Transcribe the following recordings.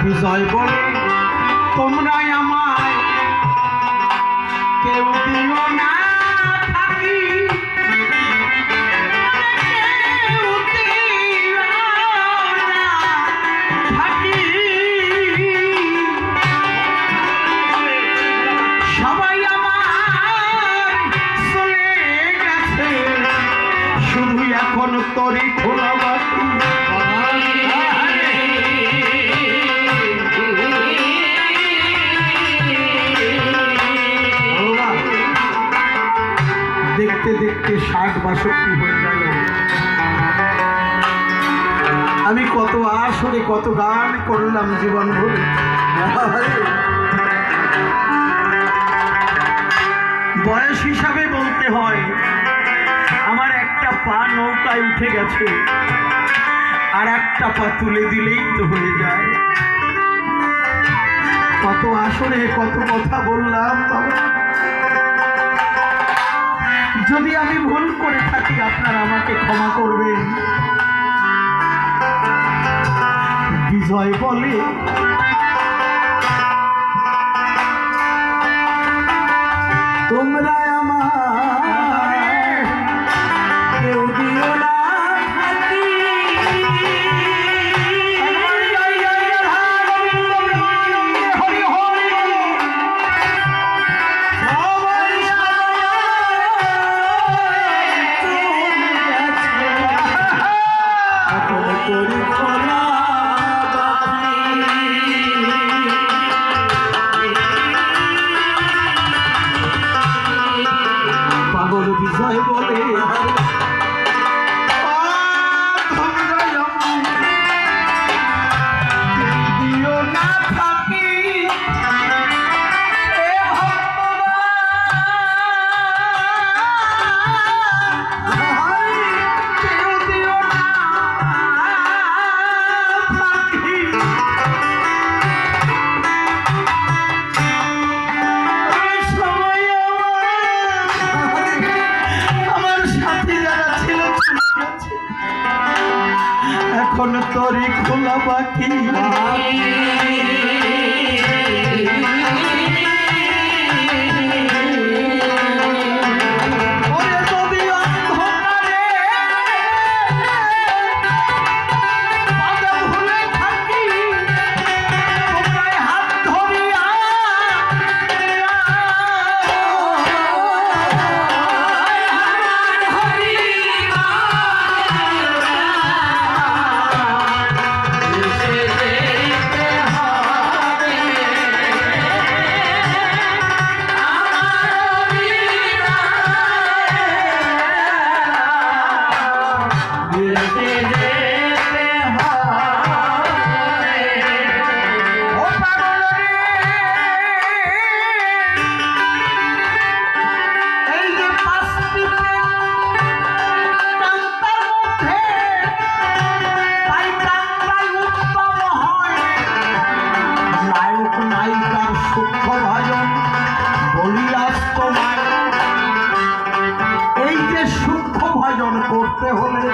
বিজয় বলে তোমরা আমায় কেউ দিও না থাকি, কেউ দিও না থাকি। সবাই আমার চলে গেছে, শুধু এখন তরি খোলা বাকি। দেখতে দেখতে 60-62 হয়ে গেল। আমি কত আসরে কত গান করলাম জীবন ভরে। বয়স হিসাবে বলতে হয় আমার একটা পা নৌকায় উঠে গেছে, আর একটা পা তুলে দিলেই তো হয়ে যায়। কত আসরে কত কথা বললাম বাবা। যদি আমি ভুল করে থাকি আপনারা আমাকে ক্ষমা করবেন। বিজয় বলে তোমরা আমায় কেউ দিও না থাকি। পাগল বিজয় বলে দিও না থাকি, কেউ দিও না থাকি। আমার সাথে যারা ছিল এখন তরি খোলা বাকি। করতে হলে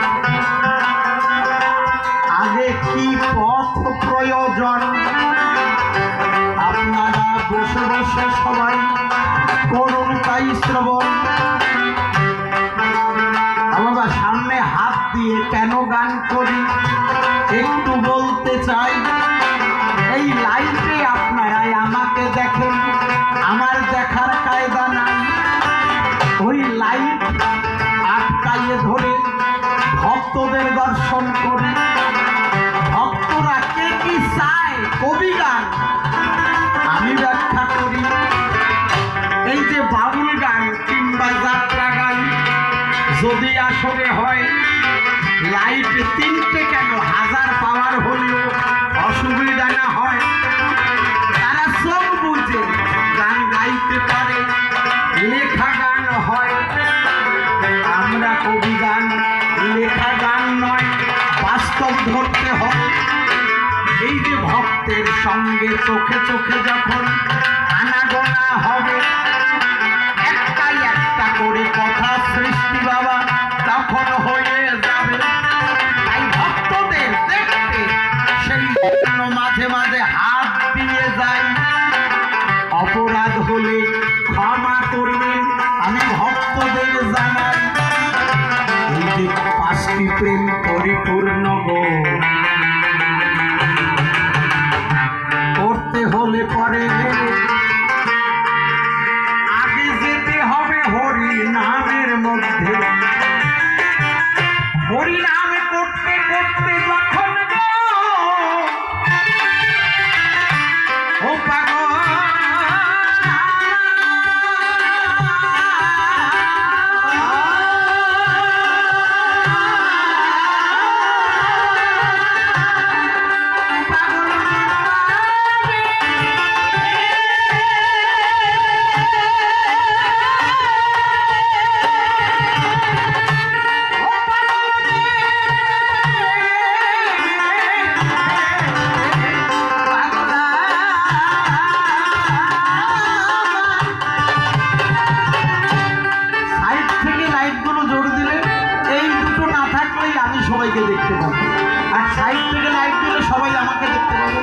আগে কি পথ প্রয়োজন আপনারা বসে বসে সবাই করুন তাই শ্রবণ। আমরা সামনে হাত দিয়ে কেন গান করি একটু বলতে চাই। এই লাইটে আপনারাই আমাকে দেখেন, আমার দেখার কায়দা নাই। ওই লাইট আটকাইয়ে ধরে ভক্তদের দর্শন করি। ভক্তরা কে কি চায় কবি গান আমি ব্যাখ্যা করি। এই যে বাউল গান কিংবা যাত্রা গান যদি আসরে হয়, লাইট 3টে কেন 1000 পাওয়ার হলেও অসুবিধা না হয়। তারা সব বুঝে গান গাইতে পারে, লেখা গান হয়। আমরা কবি গান লেখা গান নয়, বাস্তব ধরতে হয়। এই যে ভক্তের সঙ্গে চোখে চোখে যখন আনাগোনা হবে, একটাই একটা করে কথা সৃষ্টি বাবা তখন হয়ে যাবে। তাই ভক্ত পূর্ণ গো, করতে হলে পরে আগে যেতে হবে হরি নামের মধ্যে। হরি নাম করতে করতে যখন ও পাগল সবাইকে দেখতে পাবো, আর সাইড থেকে লাইট দিলে সবাই আমাকে দেখতে পাবে।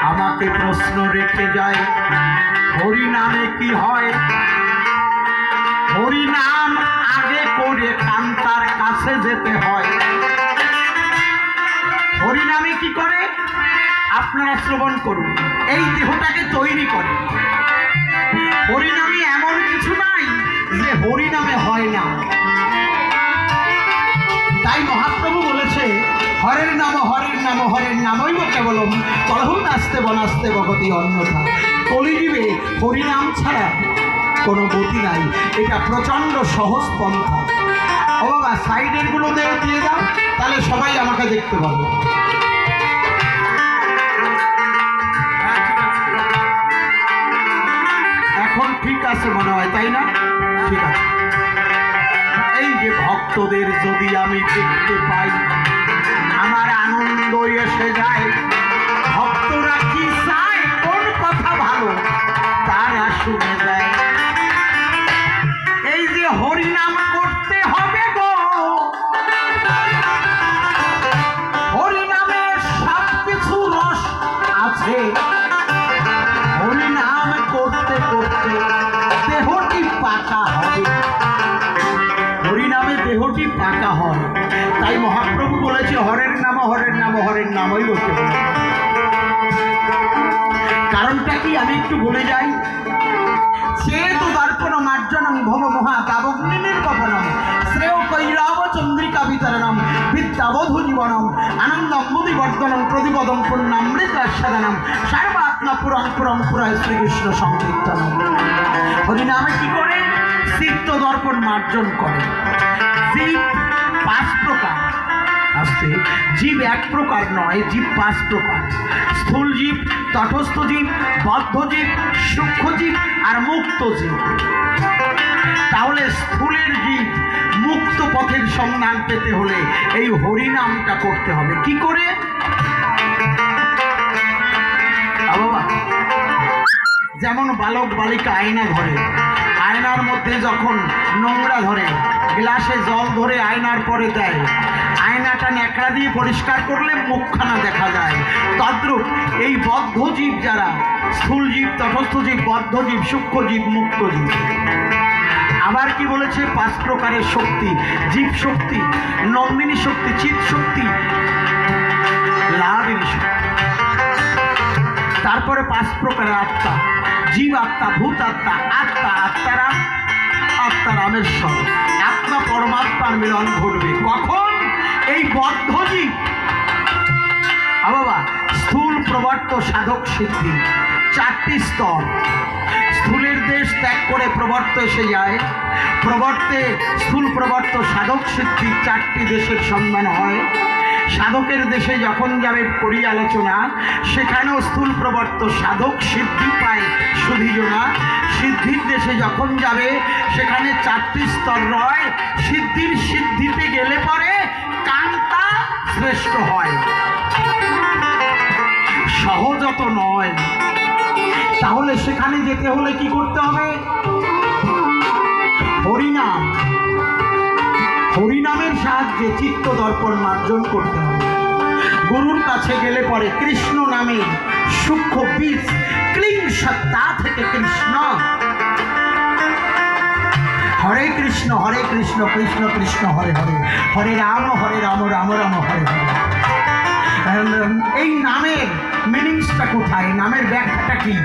আমাকে প্রশ্ন রেখে যায় হরি নামে কি হয়? হরি নাম আগে করে কান্তার কাছে যেতে হয়। হরি নামে কি করে আপনারা শ্রবণ করুন। এই দেহটাকে তৈরি করে। হরিনামে এমন কিছু নাই যে হরিনামে হয় না। তাই মহাপ্রভু বলেছে হরের নাম হরের নাম হরের নামই কেবলম কলহু নাস্তে বনাস্তে ভগতি অন্যথা। কলিযুগে হরিনাম ছাড়া কোনো গতি নাই। এটা প্রচণ্ড সহজ পন্থা। ও বাবা সাইডের গুলো দিয়ে দাও, তাহলে সবাই আমাকে দেখতে পাবে। এখন ঠিক আছে মনে হয়, তাই না? ঠিক আছে। এই যে ভক্তদের যদি আমি দেখতে পাই আমার আনন্দ এসে যায়। ভক্তরা কি চায়, কোন কথা ভালো তারা শুনে যায়। এই যে হরিনাম করতে হবে গো, হরিনামে সব কিছু রস আছে। হরিনাম করতে করতে দেহটি পাকা হবে। হরিনামে দেহটি পাকা হয়। তাই মহাপ্রভু বলেছে হরের নাম হরের নাম হরের নামই বলতে হবে। কারণটা কি আমি একটু বলে যাই। চেতু দর্পণ মার্জনম ভব মহা তাবগ্নির কপনম শ্রেয় কৈরাব চন্দ্রিকা বিতরণম বিদ্যাবধু জীবনম আনন্দম বুদ্ধিবর্ধনম প্রতিপদম পূর্ণামৃত আস্বাদনম সর্বাত্মা পুরং পুরং পুরায় শ্রীকৃষ্ণ সংকীর্তনম। হরিনামে কি করে? চিত্ত দর্পণ মার্জন করে। জীব 5 প্রকার। আসতে জীব এক প্রকার নয়, জীব 5 প্রকার। স্থূল জীব, তটস্থ জীব, বদ্ধ জীব, সূক্ষ্ম জীব আর মুক্ত জীব। তাহলে স্থূলের জীব মুক্ত পথের সন্ধান পেতে হলে এই হরিনামটা করতে হবে। কি করে? বাবা যেমন বালক বালিকা আয়না ধরে, আয়নার মধ্যে যখন নোংরা ধরে গ্লাসে জল ধরে আয়নার পরে দেয়, আয়নাটা ন্যাকড়া দিয়ে পরিষ্কার করলে মুখখানা দেখা যায়। তদ্রূপ এই বদ্ধ জীব যারা, স্থূল জীব, তটস্থ জীব, বদ্ধ জীব, সূক্ষ্ম জীব, মুক্ত জীব। আবার কি বলেছে? 5 প্রকারের শক্তি। জীব শক্তি, নন্দিনী শক্তি, চিৎ শক্তি, লাভিনী শক্তি। তারপরে 5 প্রকারের আত্মা। জীব আত্মা, ভূত আত্মা, আত্মা আত্মারাম, আত্মারামেশ্বর। আত্মা পরমাত্মার মিলন ঘটবে কখন? এই বদ্ধ জীব। বাবা স্থূল প্রবর্ত সাধক সিদ্ধি 4টি স্তর। স্থূলের দেশ ত্যাগ করে প্রবর্ত এসে যায়। প্রবর্তে স্থূল প্রবর্ত সাধক সিদ্ধি 4টি দেশের সন্ধান হয়। সাধকের দেশে যখন যাবে পরিআলোচনা, সেখানেও স্থূল প্রবর্ত সাধক সিদ্ধি পায় সুধীজনা। সিদ্ধির দেশে যখন যাবে সেখানে 4টি স্তর রয়। সিদ্ধির সিদ্ধিতে গেলে পরে কান্তা শ্রেষ্ঠ হয়, সহজত নয়। তাহলে সেখানে যেতে হলে কি করতে হবে? হরিনাম। হরিনামের সাহায্যে চিত্ত দর্পণ মার্জন করতে হবে। গুরুর কাছে গেলে পরে কৃষ্ণ নামে সূক্ষ্ম বীজ ক্লিং সত্তা থেকে কৃষ্ণ হরে কৃষ্ণ কৃষ্ণ কৃষ্ণ হরে হরে, হরে রাম রাম রাম হরে হরে। এই নামের মিনিংসটা কোথায়, নামের ব্যাখ্যাটা কি?